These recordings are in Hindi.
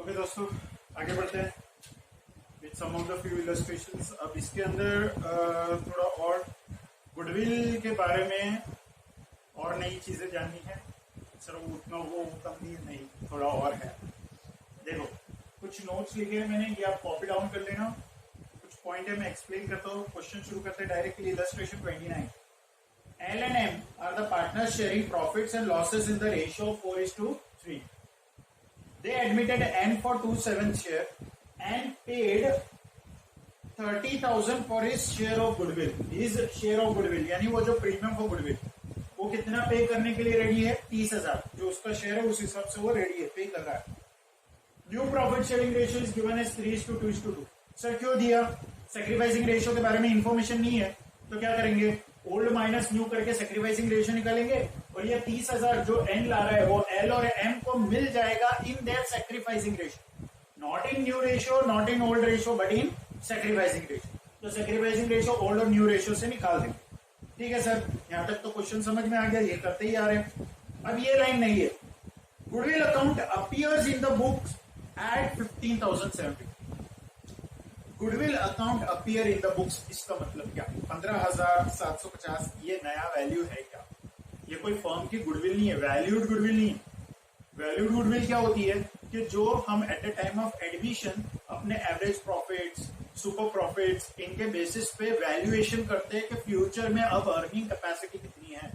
ओके दोस्तों, आगे बढ़ते हैं with some of the few illustrations. अब इसके अंदर थोड़ा और गुडविल के बारे में और नई चीजें जाननी है। सिर्फ उतना वो कम नहीं, थोड़ा और है। देखो, कुछ नोट्स लिखे हैं मैंने, ये आप कॉपी डाउन कर लेना। कुछ पॉइंट है, मैं एक्सप्लेन करता हूँ। क्वेश्चन शुरू करते हैं directly. Illustration 29। L and M are the partners sharing profits and losses in the ratio of 4:3. They admitted N for 2/7 share and paid 30,000 for his share of goodwill. His share of goodwill यानी वो जो प्रीमियम फॉर गुडविल, वो कितना पे करने के लिए रेडी है? 30,000। जो उसका शेयर है उस हिसाब से वो रेडी है, पे कर रहा है। New profit sharing ratio is given as 3:2:2। Sir क्यों दिया? सेक्रीफाइसिंग रेशियो के बारे में इंफॉर्मेशन नहीं है तो क्या करेंगे? ओल्ड माइनस न्यू करके सेक्रीफाइसिंग रेशियो निकालेंगे और ये 30,000 जो एन ला रहा है वो एल और एम को मिल जाएगा in their sacrificing ratio, not in new ratio, not in old ratio, but in sacrificing ratio. तो सेक्रीफाइसिंग रेशियो ओल्ड और न्यू रेशियो से निकाल देंगे। ठीक है सर, यहां तक तो क्वेश्चन समझ में आ गया, ये करते ही आ रहे हैं। अब ये लाइन नहीं है, goodwill account appears in the books at 15,750। Goodwill account appear in the books, इसका मतलब क्या? 15,750 ये नया वैल्यू है क्या? ये कोई फर्म की गुडविल नहीं है, वैल्यूड गुडविल नहीं है। वैल्यूड गुडविल क्या होती है कि जो हम eight the time of admission अपने एवरेज प्रॉफिट्स, सुपर प्रॉफिट्स, इनके बेसिस पे वैल्यूएशन करते हैं कि फ्यूचर में अब अर्निंग कैपेसिटी कितनी है।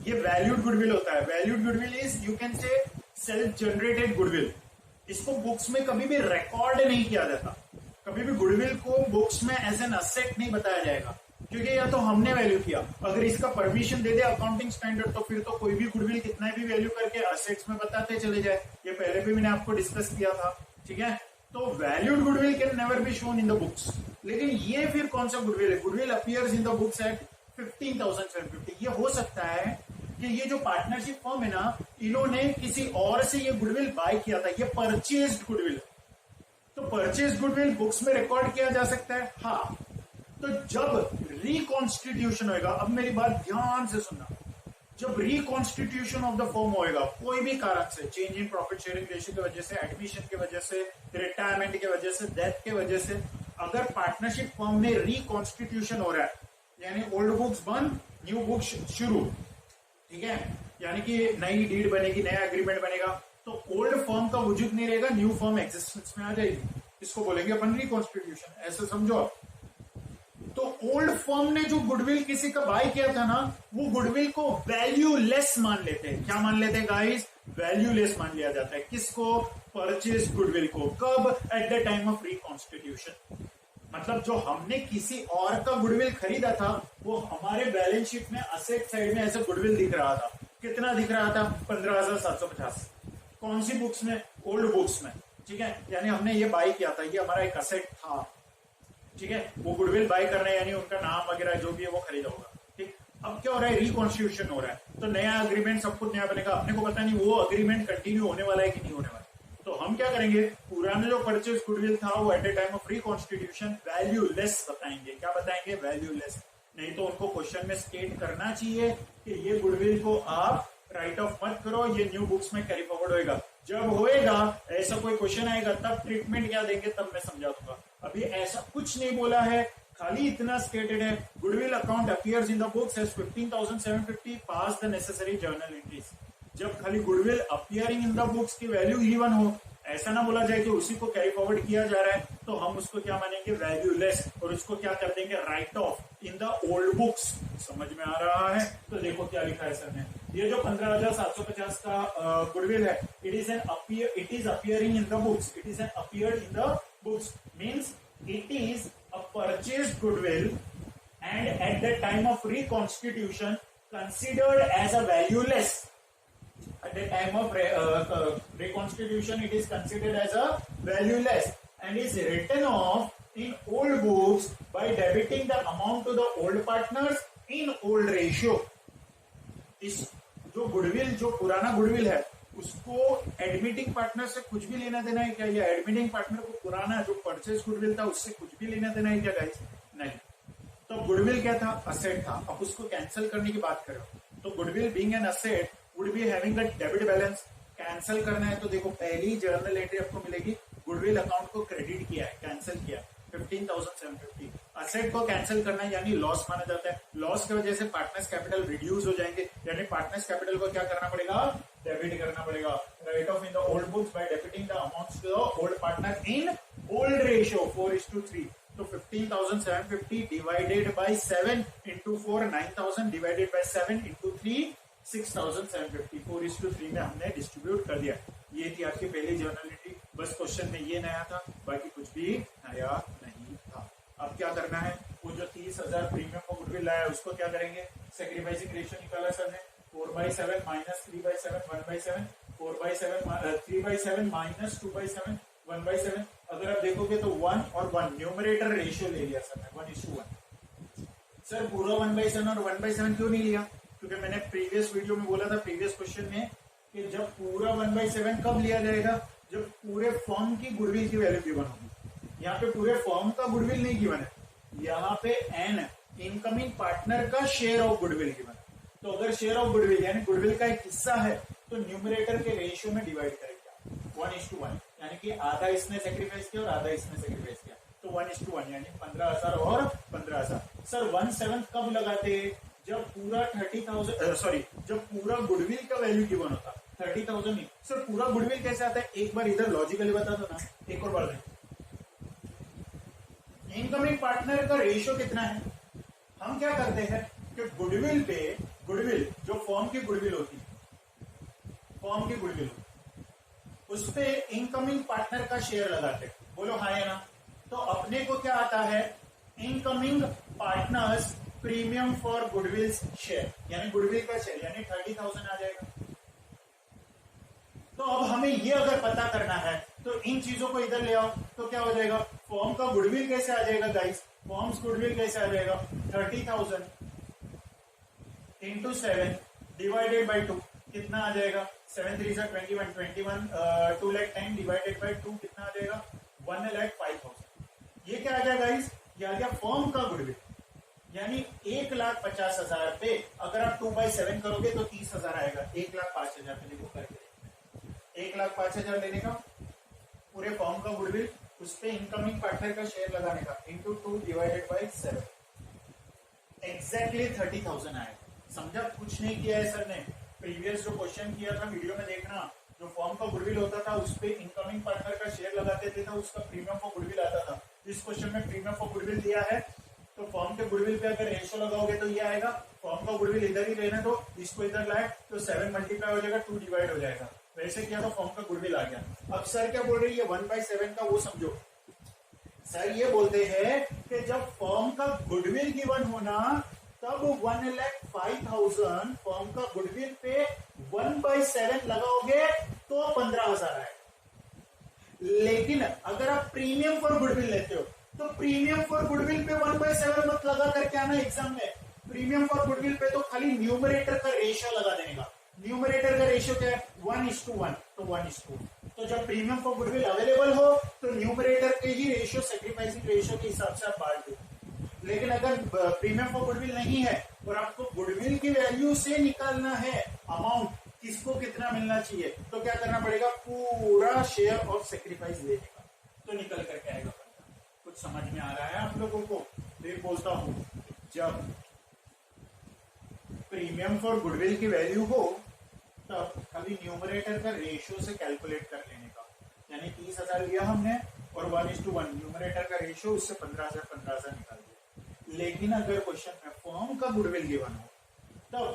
ये वैल्यूड गुडविल होता है। Valued goodwill is, you can say, self generated goodwill. इसको बुक्स में कभी भी रिकॉर्ड नहीं किया जाता। कभी भी गुडविल को बुक्स में एज एन असेट नहीं बताया जाएगा, क्योंकि या तो हमने वैल्यू किया, अगर इसका परमिशन दे दे अकाउंटिंग स्टैंडर्ड तो फिर तो कोई भी गुडविल कितना भी वैल्यू करके असेट्स में बताते चले जाए। ये पहले भी मैंने आपको डिस्कस किया था। ठीक है, तो valued goodwill can never be shown in the books. लेकिन ये फिर कौन सा गुडविल है? Goodwill appears in the books at 15,750। ये हो सकता है कि ये जो पार्टनरशिप फर्म है ना, इन्होंने किसी और से ये गुडविल बाय किया था, ये परचेज्ड गुडविल है। तो परचेज गुडविल बुक्स में रिकॉर्ड किया जा सकता है। हाँ, तो जब रिकॉन्स्टिट्यूशन होएगा, अब मेरी बात ध्यान से सुनना, जब रिकॉन्स्टिट्यूशन ऑफ द फर्म होएगा कोई भी कारण से, change in profit sharing ratio की वजह से, एडमिशन की वजह से, रिटायरमेंट की वजह से, डेथ की वजह से, अगर पार्टनरशिप फर्म में रिकॉन्स्टिट्यूशन हो रहा है, यानी ओल्ड बुक्स बंद, न्यू बुक्स शुरू, ठीक है, यानी कि नई डीड बनेगी, नया एग्रीमेंट बनेगा, तो ओल्ड फर्म का वजूद नहीं रहेगा, न्यू फर्म एग्जिस्टेंस में आ जाएगी। इसको बोलेंगे अपन रिकॉन्स्टिट्यूशन। ऐसे समझो आप। तो ओल्ड फर्म ने जो गुडविल किसी का बाय किया था ना, वो गुडविल को वैल्यूलेस मान लेते हैं। क्या मान लेते हैं गाइस? वैल्यूलेस मान लिया जाता है। किसको? परचेज गुडविल को। कब? Eight the time of reconstitution. मतलब जो हमने किसी और का गुडविल खरीदा था, वो हमारे बैलेंस शीट में असेट साइड में ऐसे गुडविल दिख रहा था। कितना दिख रहा था? 15,750। कौन सी बुक्स में? ओल्ड बुक्स में। ठीक है, यानी हमने ये बाय किया था, ये हमारा एक असेट था। ठीक है, वो गुडविल बाय करना है, यानी उनका नाम वगैरह जो भी है वो खरीदा होगा। ठीक, अब क्या हो रहा है? रिकॉन्स्टिट्यूशन हो रहा है, तो नया अग्रीमेंट सब कुछ नया बनेगा। अपने को पता नहीं वो अग्रीमेंट कंटिन्यू होने वाला है कि नहीं होने वाला। तो हम क्या करेंगे? पुराना जो परचेज गुडविल था वो eight the time of reconstitution valueless बताएंगे। क्या बताएंगे? वैल्यूलेस। नहीं तो उनको क्वेश्चन में स्टेट करना चाहिए कि ये गुडविल को आप राइट ऑफ मत करो, ये न्यू बुक्स में कैरी फॉरवर्ड होएगा। जब होएगा, ऐसा कोई क्वेश्चन आएगा, तब ट्रीटमेंट क्या देंगे तब मैं समझा दूंगा। अभी ऐसा कुछ नहीं बोला है, खाली इतना स्टेटेड है, goodwill account appears in the books as 15,750, pass the necessary journal entries. जब खाली goodwill appearing in the books की वैल्यू गिवन हो, ऐसा ना बोला जाए कि उसी को कैरी फॉरवर्ड किया जा रहा है, तो हम उसको क्या मानेंगे? वैल्यूलेस, और उसको क्या कर देंगे? Right off in the old books. समझ में आ रहा है? तो देखो क्या लिखा है सर ने। ये जो 15,750 का गुडविल है, it is appearing in the books, it is an appeared in the books, means it is a purchased goodwill and at the time of reconstitution considered as a valueless. At the time of reconstitution, it is considered as a valueless and is written off in old books by debiting the amount to the old partners in old ratio. इस जो गुडविल, जो पुराना गुडविल है, उसको एडमिटिंग पार्टनर से कुछ भी लेना देना है क्या? या एडमिटिंग पार्टनर को पुराना जो परचेज गुडविल था उससे कुछ भी लेना देना है क्या गाइस? नहीं। तो गुडविल क्या था? असेट था। अब उसको कैंसिल करने की बात करो तो goodwill being an asset would be having a debit balance, cancel करना है तो देखो पहली जर्नल एंट्री आपको मिलेगी, गुडविल अकाउंट को क्रेडिट किया है, कैंसिल किया 15,750। असेट को कैंसिल करना है यानी लॉस माना जाता है, लॉस की वजह से पार्टनर्स कैपिटल रिड्यूस हो जाएंगे, यानी पार्टनर्स कैपिटल को क्या करना पड़ेगा, डेबिट करना पड़ेगा। Write off in the old books by debiting the amounts to the old partner in old ratio 4:3। तो 15,750 divided by 7 into 4 9,000 divided by 7 into 3 6,750 4:3 में हमने डिस्ट्रीब्यूट कर दिया। ये थी आपकी पहली जर्नल एंट्री। बस क्वेश्चन में ये नया था, बाकी कुछ भी नया नहीं था। अब क्या करना है, वो जो 30,000 प्रीमियम को गुडविल लाया उसको क्या करेंगे, सेक्रीफाइसिंग रेशियो निकाला सर ने 4/7 माइनस 3/7 1/7 4/7 3/7 माइनस 2/7 1/7। अगर आप देखोगे तो 1 और 1 न्यूमरेटर रेशियो ले लिया सर ने 1:1। सर पूरा 1/7 और 1/7 क्यों नहीं लिया, क्योंकि मैंने प्रीवियस वीडियो में बोला था, प्रीवियस क्वेश्चन में, कि जब पूरा 1/7 कब लिया जाएगा, जब पूरे फॉर्म की गुडविल की वैल्यू गिवन होगी। यहाँ पे पूरे फॉर्म का गुडविल नहीं गिवन है, यहाँ पे एन इनकमिंग पार्टनर का शेयर ऑफ गुडविल गिवन है। तो अगर शेयर ऑफ गुडविल यानी गुडविल का एक हिस्सा है तो न्यूमरेटर के रेशियो में डिवाइड करेंगे 1:1, यानी कि आधा इसने सेक्रीफाइस किया और आधा इसने सेक्रीफाइस किया, तो 1:1 यानी 15,000 और 15,000। सर 1/7 कब लगाते, जब पूरा 30,000 जब पूरा गुडविल का वैल्यू गिवन होता 30,000 नहीं। सर पूरा गुडविल कैसे आता है, एक बार इधर लॉजिकली बता दो ना, एक और बार देखो। इनकमिंग पार्टनर का रेशियो कितना है, हम क्या करते हैं कि गुडविल पे, गुडविल जो फॉर्म की गुडविल होती है, फॉर्म की गुडविल उस पे इनकमिंग पार्टनर का शेयर लगाते हैं। बोलो हाँ या ना। तो अपने को क्या आता है, incoming partners premium for goodwill share, यानी गुडविल का शेयर यानी 30,000 आ जाएगा। तो अब हमें ये अगर पता करना है तो इन चीजों को इधर ले आओ, तो क्या हो जाएगा, फॉर्म का गुडविल कैसे आ जाएगा गाइस, फॉर्म्स गुडविल कैसे आ जाएगा, 30,000 इंटू 7 डिवाइडेड बाई 2 कितना आ जाएगा, 7 3 21 21 2,10,000 डिवाइडेड बाई 2 कितना आ जाएगा, 1,05,000। ये क्या आ गया गाइस, ये आ गया फॉर्म का गुडविल, यानी 1,50,000 पे अगर आप 2/7 करोगे तो 30,000 आएगा, 1,05,000 पे देखो करके 1,05,000 लेने का पूरे फॉर्म का गुडविल, उस पे इनकमिंग पार्टनर का शेयर लगाने का इंटू 2 डिवाइडेड बाई 7 एग्जैक्टली 30,000 आएगा। समझा, कुछ नहीं किया है सर ने। प्रीवियस जो क्वेश्चन किया था वीडियो में देखना, जो फॉर्म का गुडविल होता था उस पे इनकमिंग पार्टनर का शेयर लगाते थे तो उसका प्रीमियम फॉर गुडविल आता था। इस क्वेश्चन में प्रीमियम फॉर गुडविल दिया है तो फॉर्म के गुडविल पे अगर रेशियो लगाओगे तो ये आएगा, फॉर्म का गुडविल इधर ही रहने दो, इसको इधर लाए तो 7 मल्टीप्लाई हो जाएगा, 2 डिवाइड हो जाएगा, वैसे क्या तो फॉर्म का गुडविल आ गया। अब सर क्या बोल रही है, 1/7 का वो समझो। सर ये बोलते हैं कि जब फॉर्म का गुडविल गिवन होना तब 1,05,000 फॉर्म का गुडविल पे 1/7 लगाओगे तो 15,000 आएगा। लेकिन अगर आप प्रीमियम फॉर गुडविल लेते हो तो प्रीमियम फॉर गुडविल पे 1/7 मत लगा करके आना एग्जाम में। प्रीमियम फॉर गुडविल पे तो खाली न्यूमरेटर का रेशियो लगा देने का। न्यूमरेटर का रेशियो क्या है, 1:1, तो 1:1। तो जब प्रीमियम फॉर गुडविल अवेलेबल हो तो न्यूमरेटर के ही रेशियो सेक्रीफाइसिंग रेशियो के हिसाब से आप बांट दो। लेकिन अगर प्रीमियम फॉर गुडविल नहीं है और आपको गुडविल की वैल्यू से निकालना है अमाउंट, किसको कितना मिलना चाहिए, तो क्या करना पड़ेगा, पूरा शेयर ऑफ सेक्रीफाइस लेने का, तो निकल करके आएगा। कुछ समझ में आ रहा है आप लोगों को। फिर बोलता हूं, जब प्रीमियम फॉर गुडविल की वैल्यू हो तब खाली न्यूमरेटर का रेशियो से कैलकुलेट कर लेने का, यानी 30,000 लिया हमने और 1:1 न्यूमरेटर का रेशियो, उससे 15,000 निकाल दिया। लेकिन अगर क्वेश्चन में फॉर्म का गुडविल गिवन हो तब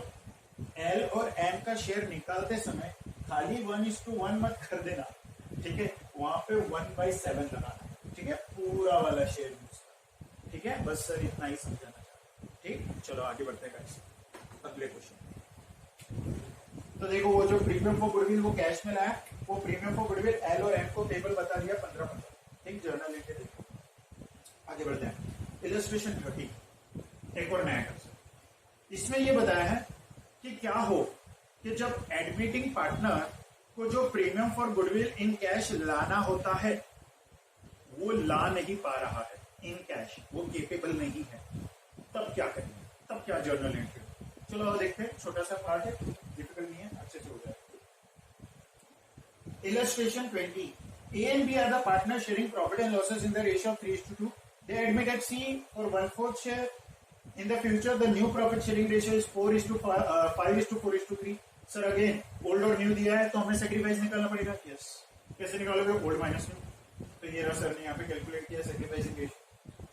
एल और एम का शेयर निकालते समय खाली 1:1 मत कर देना, ठीक है, वहां पे 1/7 लगाना, ठीक है, पूरा वाला शेयर यूज कर, ठीक है। बस सर इतना ही समझाना चाहता हूं, ठीक। चलो आगे बढ़ते हैं अगले क्वेश्चन। तो देखो वो जो प्रीमियम फॉर गुडविल वो कैश में लाया, वो प्रीमियम फॉर गुडविल एल और एम को टेबल बता दिया 15, ठीक, जर्नल लेके देखो। आगे बढ़ते हैं, इलस्ट्रेशन 30, एक और नया कंसेप्ट। इसमें ये बताया है कि क्या हो कि जब एडमिटिंग पार्टनर को जो premium for goodwill in cash लाना होता है वो ला नहीं पा रहा है इन कैश, वो केपेबल नहीं है, तब क्या करेंगे, तब क्या जर्नल एंट्री। चलो देखते हैं, छोटा सा पार्ट है, डिफिकल्ट नहीं है, अच्छे से हो जाए। Illustration 20. A and B are the partners sharing profit and losses in the ratio of 3:2. They admitted C for 1/4 share. In the future, the new profit sharing ratio is 5:4:3. Sir again old और न्यू दिया है तो हमें सेक्रीफाइस निकालना पड़ेगा. यस. कैसे निकालोगे? Old minus new. तो ये रहा सर ने यहाँ पे कैलकुलेट किया सेक्रीफाइसिंग रेशियो.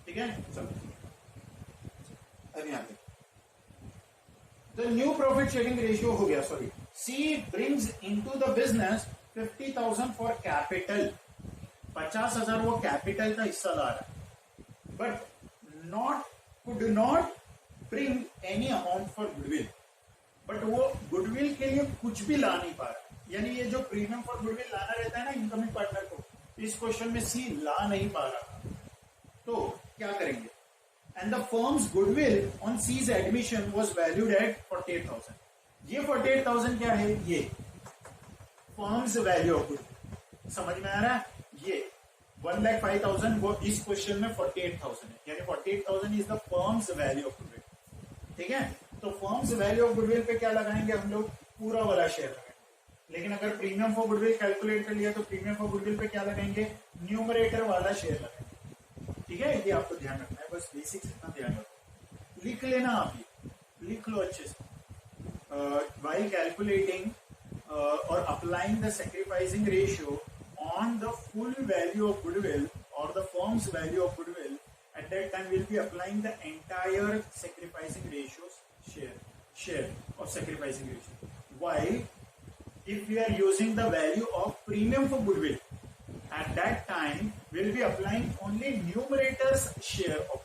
ठीक है. चलो अब यहाँ पे the new profit sharing ratio हो गया. Sorry, she brings into the business 50,000 for capital. 50,000 वो कैपिटल का हिस्सा ला रहा है, but could not bring any amount for goodwill. But वो गुडविल के लिए कुछ भी ला नहीं पा रहा. यानी ये जो प्रीमियम फॉर गुडविल लाना रहता है ना इनकमिंग पार्टनर को, इस क्वेश्चन में सी ला नहीं पा रहा. तो क्या करेंगे? And the firm's goodwill on she's admission was valued at 48,000. ये 48,000 क्या है? ये फर्म्स वैल्यू ऑफ गुडविल. समझ में आ रहा है? ये 1,05,000 वो इस क्वेश्चन में 48,000 है. यानी 48,000 is the firms value of goodwill. ठीक है. तो फर्म्स वैल्यू ऑफ गुडविल पे क्या लगाएंगे हम लोग? पूरा वाला शेयर लगाएंगे. लेकिन अगर प्रीमियम फॉर गुडविल कैलकुलेट कर लिया तो प्रीमियम फॉर गुडविल पे क्या लगाएंगे? न्यूमरेटर वाला शेयर लगाएंगे. ठीक है. ये आपको ध्यान रखना है. बस बेसिक्स इतना ध्यान रखो. लिख लेना आप, ये लिख लो अच्छे से. while calculating or applying the sacrificing ratio on the full value of goodwill or the firm's value of goodwill, at that time we'll be applying the entire sacrificing ratios share of sacrificing ratio. While if we are using the value of premium for goodwill, at that time we'll be applying only numerator's share of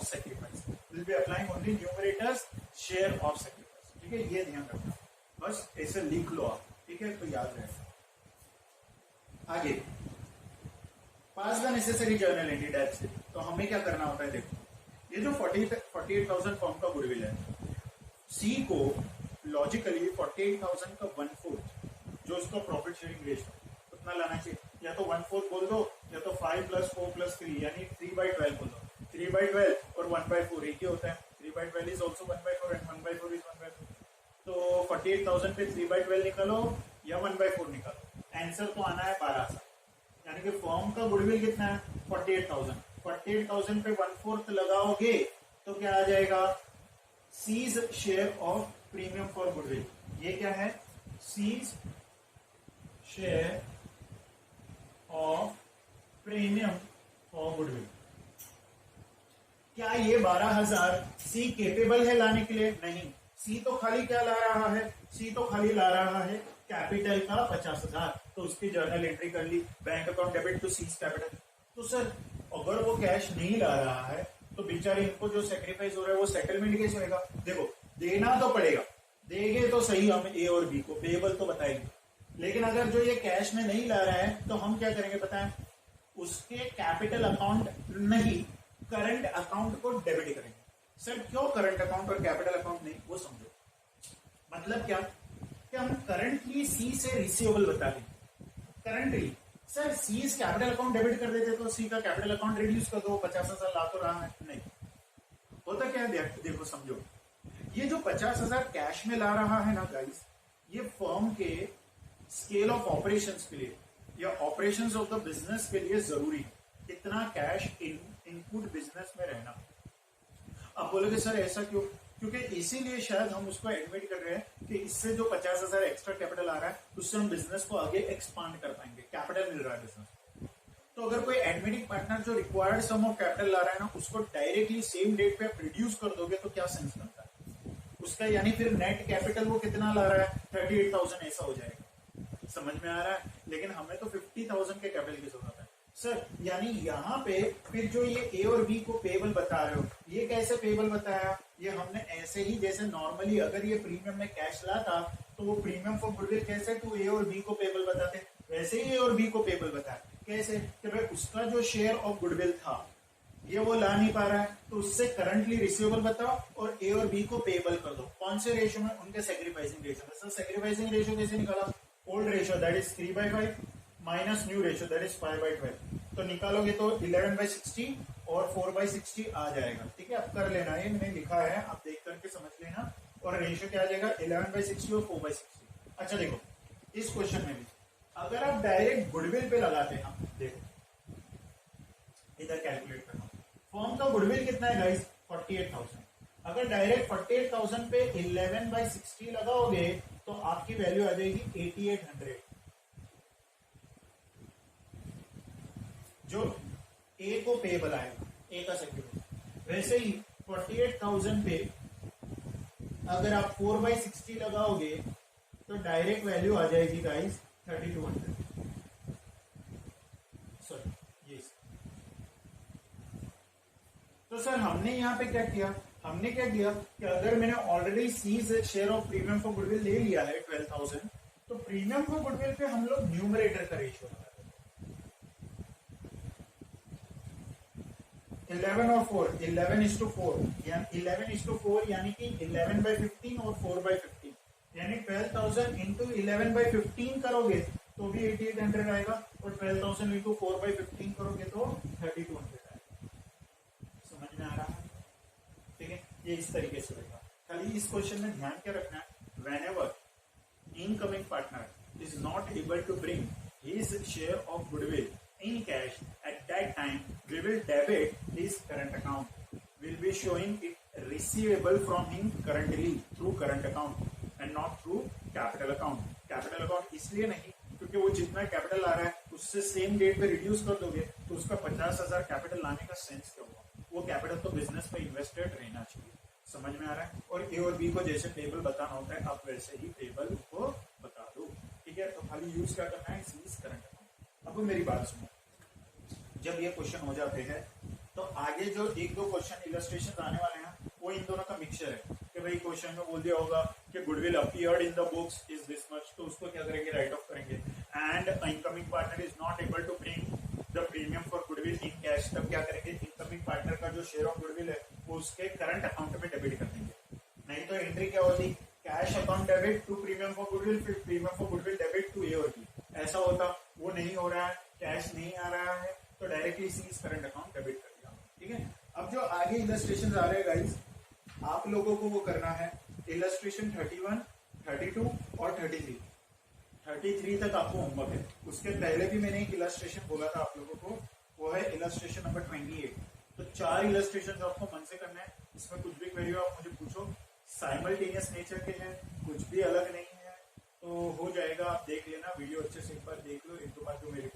sacrifice. We'll be applying only numerator's share of sacrifice. ठीक है. ये ध्यान रखना. बस ऐसे लिख लो आप. ठीक है. तो याद रहेगा. आगे pass the necessary journal entry type से. तो हमें क्या करना होता है? देखो, ये जो 48,000 फॉर्म का गुडविल है, सी को लॉजिकली 48,000 का 1/4 जो उसका प्रॉफिट शेयरिंग रेशियो उतना लाना चाहिए. या तो 1/4 बोल दो, या तो 5 + 4 + 3 यानी 3/12 बोल दो. 3/12 और 1/4 एक ही होता है. 3/12 इज ऑल्सो 1/4 एंड 1/4 इज 1/4. तो 48,000 पे 3/12 निकालो या 1/4 निकालो. आंसर तो आना है 12,000. यानी कि फर्म का गुडविल कितना है? 48,000. 48,000 पे 1/4 लगाओगे तो क्या आ जाएगा? She's share of premium for goodwill. ये क्या है? She's share of premium for goodwill. क्या ये 12,000 सी केपेबल है लाने के लिए? नहीं. सी तो खाली क्या ला रहा है? सी तो खाली ला रहा है कैपिटल का 50,000. तो उसकी जर्नल एंट्री कर ली, bank account debit to C's capital. तो सर अगर वो कैश नहीं ला रहा है तो बेचारे इनको जो सेक्रीफाइस हो रहा है वो सेटलमेंट कैसे होगा? देखो, देना तो पड़ेगा. देंगे तो सही हम ए और बी को, पेएबल तो बताएंगे. लेकिन अगर जो ये कैश में नहीं ला रहा है तो हम क्या करेंगे बताएं? उसके कैपिटल अकाउंट नहीं, करंट अकाउंट को डेबिट करेंगे. सर क्यों करंट अकाउंट और कैपिटल अकाउंट नहीं? वो समझो. मतलब क्या कि हम करंटली सी से रिसीवेबल बता दें. करंटली सर सी कैपिटल अकाउंट डेबिट कर देते तो सी का कैपिटल अकाउंट रिड्यूस कर दो. 50,000 ला तो रहा है. नहीं होता क्या है? देखो समझो, ये जो 50,000 कैश में ला रहा है ना गाइस, ये फर्म के स्केल ऑफ ऑपरेशंस के लिए या ऑपरेशंस ऑफ द बिजनेस के लिए जरूरी है. इतना कैश इनपुट बिजनेस में रहना. आप बोलोगे सर ऐसा क्यों? क्योंकि इसीलिए शायद हम उसको एडमिट कर रहे हैं कि इससे जो 50,000 एक्स्ट्रा कैपिटल आ रहा है उससे हम बिजनेस को आगे एक्सपांड कर पाएंगे. कैपिटल मिल रहा है बिजनेस. तो अगर कोई एडमिटिंग पार्टनर जो रिक्वायर्ड सम ऑफ कैपिटल ला रहा है ना, उसको डायरेक्टली सेम डेट पे आप रिड्यूस कर दोगे तो क्या सेंस बनता है उसका? यानी फिर नेट कैपिटल वो कितना ला रहा है? 38,000 ऐसा हो जाएगा. समझ में आ रहा है? लेकिन हमें तो 50,000 के कैपिटल की जरूरत है सर. यानी यहाँ पे फिर जो ये ए और बी को पेबल बता रहे हो, ये कैसे पेबल बताया? ये हमने ऐसे ही, जैसे नॉर्मली अगर ये प्रीमियम में कैश लाता तो वो प्रीमियम फॉर गुडविल कैसे तो ए और बी को पेबल बताते, वैसे ही ए और बी को पेबल बताया. कैसे कि भाई उसका जो शेयर ऑफ गुडविल था ये वो ला नहीं पा रहा है तो उससे करंटली रिसीवेबल बताओ और ए और बी को पेबल कर दो. कौन से रेशियो में? उनके सेक्रीफाइसिंग रेशियो में. सर सेक्रीफाइसिंग रेशियो कैसे निकाला? Old ratio that is 3/5 minus new ratio that is 5/12. तो निकालोगे तो 11/60 और 4/60 आ जाएगा. ठीक है. अब कर लेना, ये मैंने लिखा है, आप देख करके समझ लेना. और रेशियो क्या आ जाएगा? 11/60 और 4/60. अच्छा देखो, इस क्वेश्चन में भी अगर आप डायरेक्ट गुडविल पे लगाते हैं, देखो इधर कैलकुलेट करना, फर्म का गुडविल कितना है गाइस 48,000। अगर डायरेक्ट 48,000 पे 11/60 लगाओगे तो आपकी वैल्यू आ जाएगी 8800, जो ए को पेबल आएगा, ए का सिक्योरिटी। वैसे ही 48,000 पे अगर आप 4/60 लगाओगे तो डायरेक्ट वैल्यू आ जाएगी गाइस 3200, सॉरी ये। तो सर हमने यहाँ पे क्या किया, हमने क्या किया कि अगर मैंने already she share of premium for goodwill ले लिया है 12,000, तो प्रीमियम फॉर गुडविल पे हम लोग न्यूमरेटर का रेशियो लगा 11 और 4, 11:4, 11:4 यानी कि 11/15 और 4/15, यानी 12,000 इंटू 11/15 करोगे तो भी 8800 आएगा, और 12,000 इंटू 4/15 करोगे तो 3200 आएगा। समझ में आ रहा है? ठीक है, ये इस तरीके से होगा। खाली इस क्वेश्चन में ध्यान क्या रखना है, whenever incoming partner is not able to bring his share of goodwill in cash at that time, we will debit his current account. We'll be showing it receivable from him currently through current account and not through capital account. Capital account इसलिए नहीं क्योंकि वो जितना कैपिटल आ रहा है उससे सेम डेट पे रिड्यूस कर दोगे तो उसका 50,000 कैपिटल लाने का सेंस क्या होगा? वो कैपिटल तो बिजनेस पे इन्वेस्टेड रहना चाहिए। समझ में आ रहा है? और ए और बी को जैसे टेबल बताना होता है आप वैसे ही टेबल को बता दो। ठीक है, तो खाली यूज क्या करना है, सीज करंट अकाउंट। अब मेरी बात सुनो, जब ये क्वेश्चन हो जाते हैं तो आगे जो एक दो क्वेश्चन इलस्ट्रेशन आने वाले हैं वो इन दोनों का मिक्सचर है कि भाई क्वेश्चन में बोल दिया होगा कि goodwill appeared in the books is this much, तो उसको क्या करेंगे, राइट ऑफ करेंगे। And incoming partner is not able to bring the premium for goodwill in cash, तब क्या करेंगे, इनकमिंग पार्टनर का जो शेयर ऑफ गुडविल है वो उसके करंट अकाउंट में डेबिट कर देंगे। नहीं तो एंट्री क्या होती, cash account debit to premium for goodwill, फिर premium for goodwill debit to A और बी, ऐसा होता। वो नहीं हो रहा है, कैश नहीं आ रहा है, तो directly she's current account debit कर दिया। ठीक है, अब जो आगे इलस्ट्रेशन आ रहे हैं गाइस, आप लोगों को वो करना है इलस्ट्रेशन 31, 32 और 33। 33 तक आपको होमवर्क है। उसके पहले भी मैंने एक इलस्ट्रेशन बोला था आप लोगों को, वो है इलस्ट्रेशन नंबर 28। तो 4 इलस्ट्रेशन आपको मन से करना है, इसमें कुछ भी क्वेरी आप मुझे पूछो, साइमल्टेनियस नेचर के हैं, कुछ भी अलग नहीं है, तो हो जाएगा। आप देख लेना वीडियो अच्छे से, एक बार देख लो, एक दो बार जो मेरी